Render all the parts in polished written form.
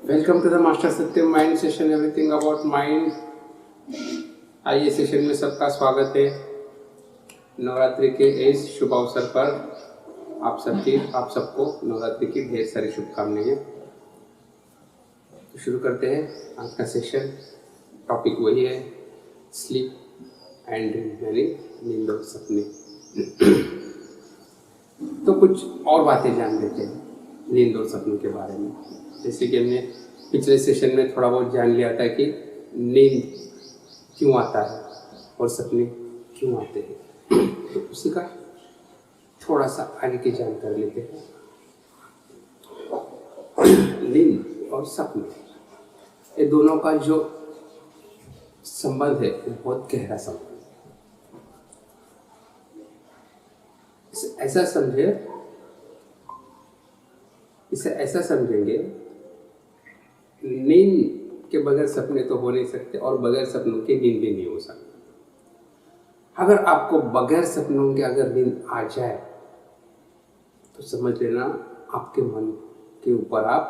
Welcome to the master Satyam mind session, everything about mind. आइए session में सबका स्वागत है। नवरात्रि के इस शुभ अवसर पर आप सबको नवरात्रि की ढेर सारी शुभकामनाएं। तो शुरू करते हैं आज का सेशन। टॉपिक वही है, स्लीप एंड ड्रीम, यानी नींद और सपने। तो कुछ और बातें जान लेते हैं नींद और सपनों के बारे में। जैसे कि हमने पिछले सेशन में थोड़ा बहुत जान लिया था कि नींद क्यों आता है और सपने क्यों आते हैं, तो उसी का थोड़ा सा आगे की जानकारी लेते हैं। नींद और सपने, ये दोनों का जो संबंध है वो बहुत गहरा संबंध है। इसे ऐसा समझेंगे, नींद के बगैर सपने तो हो नहीं सकते और बगैर सपनों के नींद भी नहीं हो सकती। अगर आपको बगैर सपनों के अगर नींद आ जाए तो समझ लेना आपके मन के ऊपर आप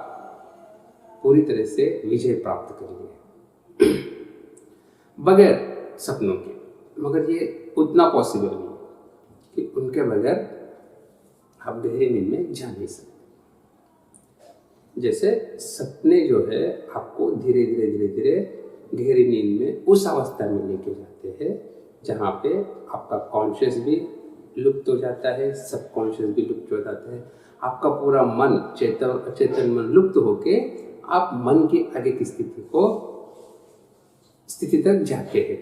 पूरी तरह से विजय प्राप्त कर लिए बगैर सपनों के। मगर ये उतना पॉसिबल नहीं कि उनके बगैर आप गहरी नींद में जा नहीं सकते। जैसे सपने जो है आपको धीरे धीरे गहरी नींद में उस अवस्था में लेके जाते हैं जहाँ पे आपका कॉन्शियस भी लुप्त हो जाता है, सबकॉन्शियस भी लुप्त हो जाता है, आपका पूरा मन चेतन मन लुप्त होके आप मन की आगे की स्थिति तक जाते हैं।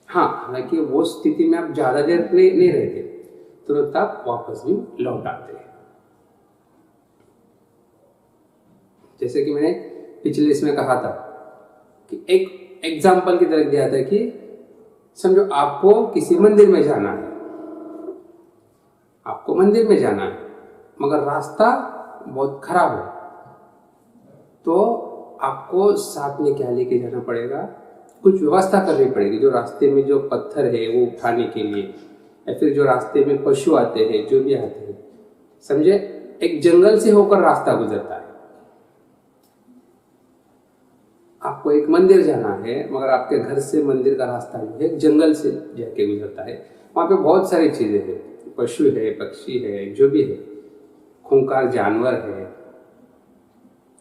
हाँ, हालांकि वो स्थिति में आप ज़्यादा देर नहीं रहते, तुरंत आप वापस भी लौट आते हैं। जैसे कि मैंने पिछले इसमें कहा था कि एक एग्जाम्पल की तरह दिया था कि समझो आपको किसी मंदिर में जाना है, मगर रास्ता बहुत खराब है, तो आपको साथ में क्या लेके जाना पड़ेगा, कुछ व्यवस्था करनी पड़ेगी। जो रास्ते में जो पत्थर है वो उठाने के लिए, या फिर जो रास्ते में पशु आते हैं, जो भी आते हैं, समझे एक जंगल से होकर रास्ता गुजरता है। आपको एक मंदिर जाना है, मगर आपके घर से मंदिर का रास्ता जो है जंगल से जाके गुजरता है। वहाँ पे बहुत सारी चीज़ें हैं, पशु है, पक्षी है, जो भी है, खूंखार जानवर है,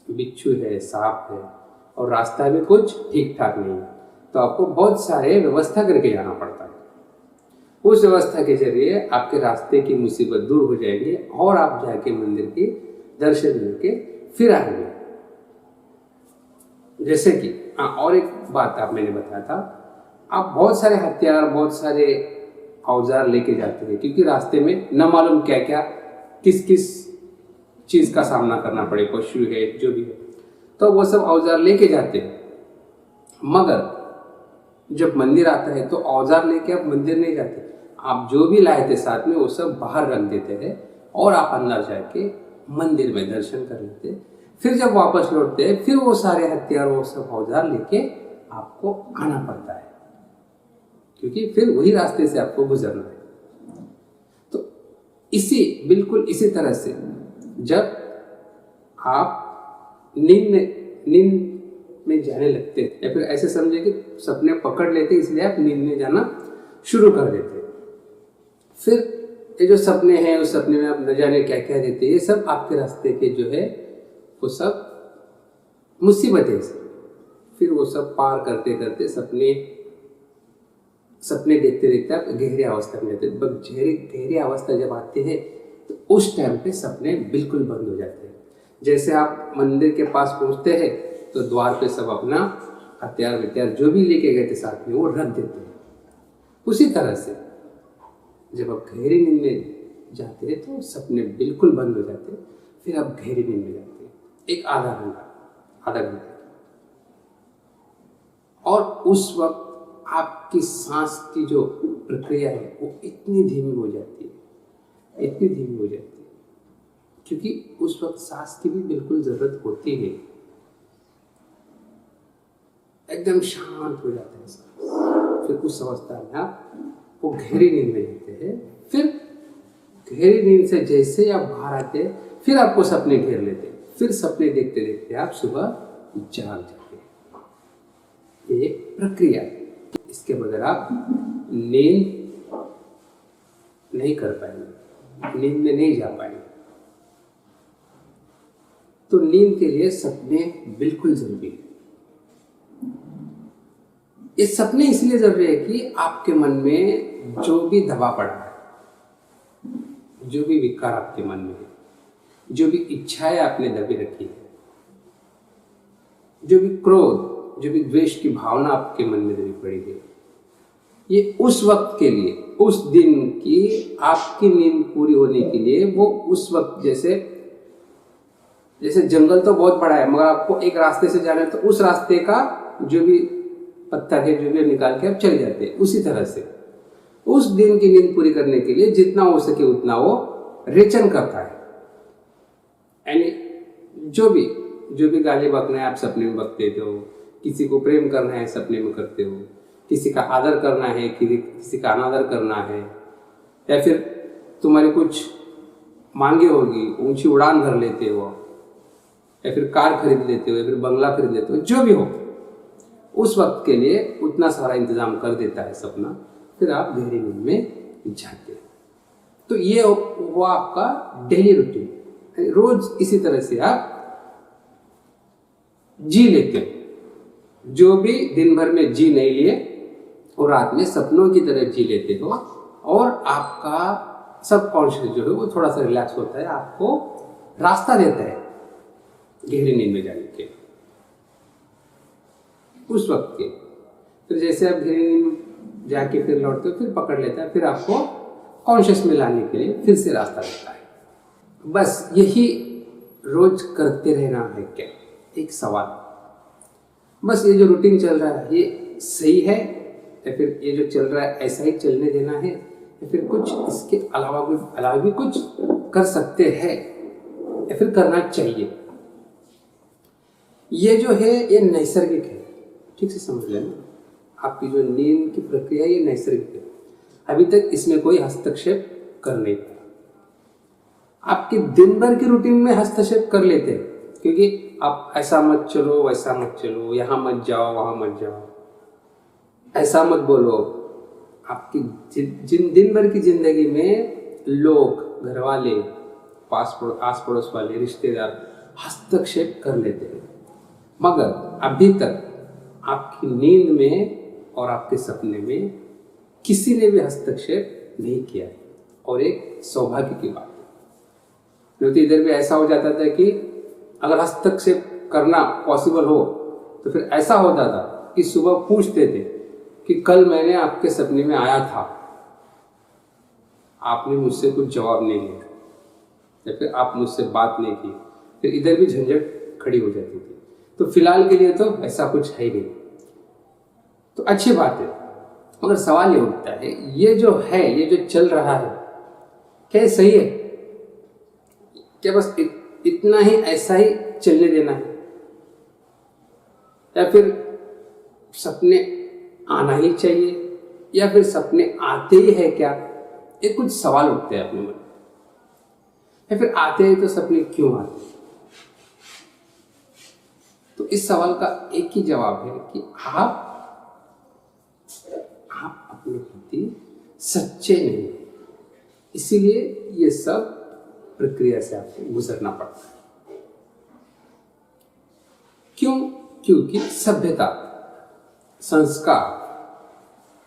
बिच्छू है, सांप है, और रास्ता भी कुछ ठीक ठाक नहीं है। तो आपको बहुत सारे व्यवस्था करके जाना पड़ता है। उस व्यवस्था के जरिए आपके रास्ते की मुसीबत दूर हो जाएगी और आप जाके मंदिर के दर्शन लेके फिर आएंगे। जैसे कि और एक बात आप मैंने बताया था, आप बहुत सारे हथियार, बहुत सारे औजार लेके जाते हैं, क्योंकि रास्ते में न मालूम क्या क्या किस चीज़ का सामना करना पड़े, पशु है, जो भी है, तो वो सब औजार लेके जाते हैं। मगर जब मंदिर आता है तो औजार लेके आप मंदिर नहीं जाते, आप जो भी लाए थे साथ में वो सब बाहर रख देते हैं और आप अंदर जाके मंदिर में दर्शन कर लेते हैं। फिर जब वापस लौटते हैं, फिर वो सारे हथियार, वो सब औजार लेके आपको आना पड़ता है, क्योंकि फिर वही रास्ते से आपको गुजरना है। तो बिल्कुल इसी तरह से जब आप नींद में जाने लगते हैं, या फिर ऐसे समझे कि सपने पकड़ लेते, इसलिए आप नींद में जाना शुरू कर देते हैं। फिर ये जो सपने हैं, उस सपने में आप न जाने क्या क्या देते हैं, ये सब आपके रास्ते के जो है वो सब मुसीबतें। फिर वो सब पार करते करते सपने देखते देखते आप गहरी अवस्था में जाते हैं। गहरी अवस्था जब आती है तो उस टाइम पे सपने बिल्कुल बंद हो जाते हैं। जैसे आप मंदिर के पास पहुंचते हैं तो द्वार पे सब अपना हथियार जो भी लेके गए थे साथ में वो रख देते हैं। उसी तरह से जब आप गहरी नींद में जाते हैं तो सपने बिल्कुल बंद हो जाते हैं। फिर आप गहरी नींद में जाते हैं एक आधा घंटा, और उस वक्त आपकी सांस की जो प्रक्रिया है वो इतनी धीमी हो जाती है, क्योंकि उस वक्त सांस की भी बिल्कुल जरूरत होती है। एकदम शांत हो जाता है सांस। फिर उस अवस्था में आप वो गहरी नींद में जाते हैं। फिर गहरी नींद से जैसे आप बाहर आते हैं, फिर आपको सपने घेर लेते हैं। फिर सपने देखते देखते आप सुबह जाग जाते हैं। ये प्रक्रिया है। इसके बगैर आप नींद नहीं कर पाएंगे, नींद में नहीं जा पाएंगे। तो नींद के लिए सपने बिल्कुल जरूरी है। ये सपने इसलिए जरूरी है कि आपके मन में जो भी दबा पड़ा है, जो भी विकार आपके मन में है, जो भी इच्छाएं आपने दबी रखी है, जो भी क्रोध, जो भी द्वेष की भावना आपके मन में दबी पड़ी है, ये उस वक्त के लिए, उस दिन की आपकी नींद पूरी होने के लिए, वो उस वक्त जैसे जंगल तो बहुत बड़ा है, मगर आपको एक रास्ते से जाना है तो उस रास्ते का जो भी पत्थर है, जो भी निकाल के आप चले जाते हैं, उसी तरह से उस दिन की नींद पूरी करने के लिए जितना हो सके उतना वो रेचन करता है। यानी जो भी गाली बकना है आप सपने में बकते हो, किसी को प्रेम करना है सपने में करते हो, किसी का आदर करना है, किसी का अनादर करना है, या फिर तुम्हारी कुछ मांगे होगी, ऊंची उड़ान भर लेते हो, या फिर कार खरीद लेते हो, या फिर बंगला खरीद लेते हो, जो भी हो, उस वक्त के लिए उतना सारा इंतजाम कर देता है सपना। फिर आप गहरी नींद में जाते हैं। तो ये हुआ आपका डेली रूटीन। रोज इसी तरह से आप जी लेते हो। जो भी दिन भर में जी नहीं लिए और रात में सपनों की तरह जी लेते हो, और आपका सबकॉन्शियस जो है वो थोड़ा सा रिलैक्स होता है, आपको रास्ता देता है गहरी नींद में जाने के उस वक्त के। फिर जैसे आप गहरी नींद जाके फिर लौटते हो, फिर पकड़ लेता है, फिर आपको कॉन्शियस में लाने के लिए फिर से रास्ता देता है। बस यही रोज करते रहना है क्या? एक सवाल। बस ये जो रूटीन चल रहा है ये सही है, या फिर ये जो चल रहा है ऐसा ही चलने देना है, या फिर कुछ इसके अलावा भी कुछ कर सकते हैं, या फिर करना चाहिए? ये जो है ये नैसर्गिक है। ठीक से समझ लेना, आपकी जो नींद की प्रक्रिया ये नैसर्गिक है। अभी तक इसमें कोई हस्तक्षेप कर नहीं पाया। आपके दिन भर की रूटीन में हस्तक्षेप कर लेते हैं, क्योंकि आप ऐसा मत चलो, वैसा मत चलो, यहाँ मत जाओ, वहाँ मत जाओ, ऐसा मत बोलो। आपकी दिन भर की जिंदगी में लोग, घर वाले, आस पड़ोस वाले, रिश्तेदार हस्तक्षेप कर लेते हैं, मगर अभी तक आपकी नींद में और आपके सपने में किसी ने भी हस्तक्षेप नहीं किया। और एक सौभाग्य की बात है। नहीं तो इधर भी ऐसा हो जाता था कि अगर हस्तक्षेप करना पॉसिबल हो तो फिर ऐसा होता था कि सुबह पूछते थे कि कल मैंने आपके सपने में आया था, आपने मुझसे कुछ जवाब नहीं दिया, या फिर आप मुझसे बात नहीं की। फिर इधर भी झंझट खड़ी हो जाती थी। तो फिलहाल के लिए तो ऐसा कुछ है ही नहीं, तो अच्छी बात है। मगर सवाल ये उठता है, ये जो है, ये जो चल रहा है, क्या सही है? क्या बस इतना ही ऐसा ही चलने देना है, या फिर सपने आना ही चाहिए, या फिर सपने आते ही है क्या? ये कुछ सवाल उठते हैं अपने मन में। या फिर आते हैं तो सपने क्यों आते हैं? तो इस सवाल का एक ही जवाब है कि आप अपने प्रति सच्चे नहीं हैं, इसीलिए ये सब प्रक्रिया से आपको गुजरना पड़ता है। क्यों? क्योंकि सभ्यता, संस्कार,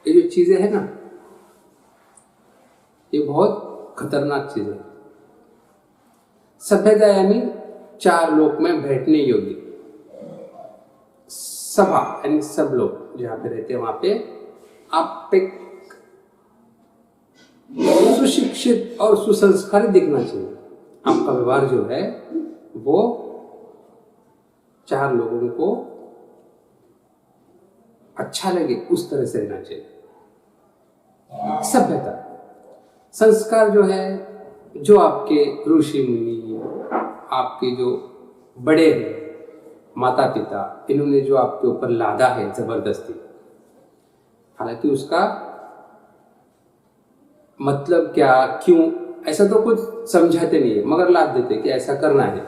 ये जो चीजें हैं ना, ये बहुत खतरनाक चीजें हैं। सभ्यता यानी चार लोक में बैठने योग्य सभा, यानी सब लोग जहाँ पे रहते हैं वहां पे आप एक सुशिक्षित और सुसंस्कारित दिखना चाहिए। आपका व्यवहार जो है वो चार लोगों को अच्छा लगे उस तरह से रहना चाहिए। सभ्यता, संस्कार जो है, जो आपके ऋषि मुनि, आपके जो बड़े हैं, माता पिता, इन्होंने जो आपके ऊपर लादा है जबरदस्ती, हालांकि उसका मतलब क्या, क्यों, ऐसा तो कुछ समझाते नहीं है, मगर लाद देते कि ऐसा करना है।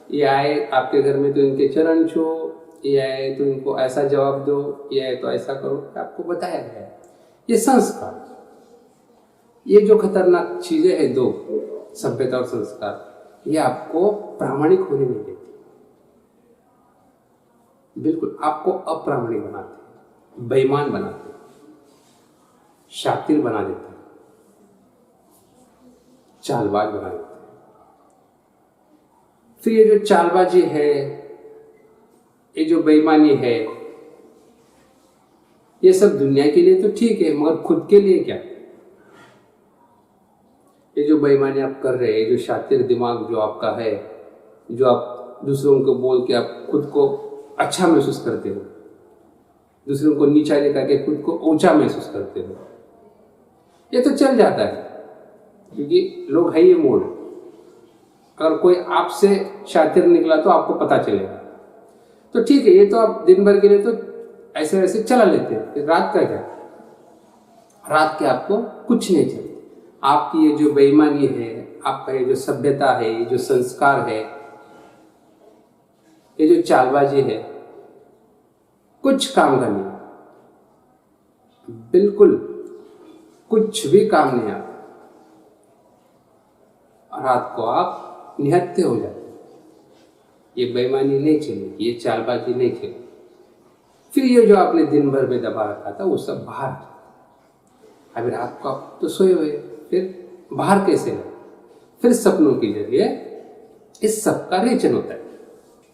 ये आए आपके घर में तो इनके चरण छो, ये आए तो इनको ऐसा जवाब दो, ये आए तो ऐसा करो, आपको बताया गया है। ये संस्कार, ये जो खतरनाक चीजें हैं दो, सभ्यता और संस्कार, ये आपको प्रामाणिक होने नहीं देती, बिल्कुल आपको अप्रामाणिक बनाते हैं, बेईमान बनाते हैं, शातिर बना देते हैं, चालबाज बना देते हैं। फिर ये जो चालबाजी है, ये जो बेईमानी है, ये सब दुनिया के लिए तो ठीक है, मगर खुद के लिए क्या? ये जो बेईमानी आप कर रहे हैं, जो शातिर दिमाग जो आपका है, जो आप दूसरों को बोल के आप खुद को अच्छा महसूस करते हो, दूसरों को नीचा दिखा के खुद को ऊंचा महसूस करते हो, ये तो चल जाता है क्योंकि लोग है ये मूड। अगर कोई आपसे शातिर निकला तो आपको पता चलेगा, तो ठीक है, ये तो आप दिन भर के लिए तो ऐसे वैसे चला लेते हैं। फिर रात का क्या? रात के आपको कुछ नहीं चाहिए। आपकी ये जो बेईमानी है, आपका ये जो सभ्यता है, ये जो संस्कार है, ये जो चालबाजी है, कुछ काम का नहीं, बिल्कुल कुछ भी काम नहीं। आप रात को आप निहत्थे हो जाते, ये बेईमानी नहीं चलेगी, ये चालबाजी नहीं चलेगी। फिर ये जो आपने दिन भर में दबा रखा था वो सब बाहर। अभी रात को आप तो सोए हुए, फिर बाहर कैसे लगे? फिर सपनों के जरिए इस सब का रेचन होता है।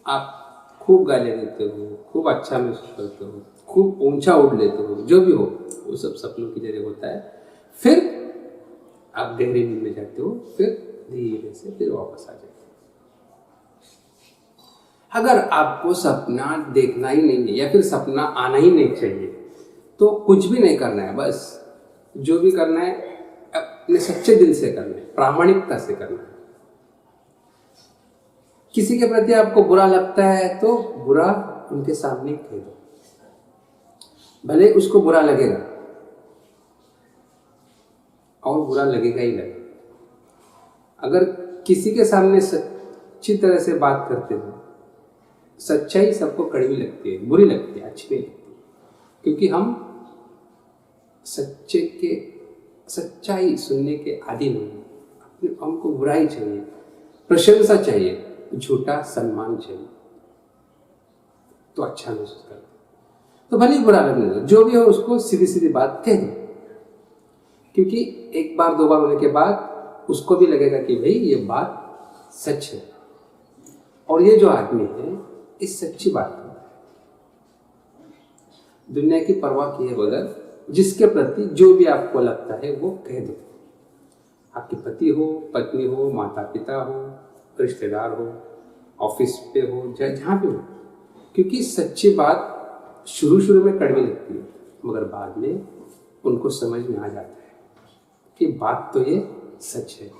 आप खूब गालियाँ देते हो, खूब अच्छा महसूस करते हो, खूब ऊंचा उड़ लेते हो, जो भी हो वो सब सपनों के जरिए होता है। फिर आप गहरी नींद में जाते हो, फिर धीरे से फिर वापस आ जाते हो। अगर आपको सपना देखना ही नहीं है या फिर सपना आना ही नहीं चाहिए तो कुछ भी नहीं करना है। बस जो भी करना है अपने सच्चे दिल से करना है, प्रामाणिकता से करना है। किसी के प्रति आपको बुरा लगता है तो बुरा उनके सामने कह दो, भले उसको बुरा लगेगा और बुरा लगेगा ही लगेगा। अगर किसी के सामने सच्ची तरह से बात करते हो, सच्चाई सबको कड़वी लगती है, बुरी लगती है, अच्छी नहीं लगती, क्योंकि हम सच्चाई सुनने के आदी नहीं है। हमको बुराई चाहिए, प्रशंसा चाहिए, झूठा सम्मान चाहिए, तो अच्छा महसूस करते। तो भले ही बुरा लगने दो, जो भी हो उसको सीधी सीधी बात कह दो, क्योंकि एक बार दो बार होने के बाद उसको भी लगेगा कि भाई ये बात सच है और ये जो आदमी है इस सच्ची बात कर रहा है। दुनिया की परवाह किए बगैर जिसके प्रति जो भी आपको लगता है वो कह दो। आपके पति हो, पत्नी हो, माता पिता हो, रिश्तेदार हो, ऑफिस पे हो, चाहे जहाँ पे हो, क्योंकि सच्ची बात शुरू में कड़वी लगती है, मगर बाद में उनको समझ में आ जाता है कि बात तो ये सच है।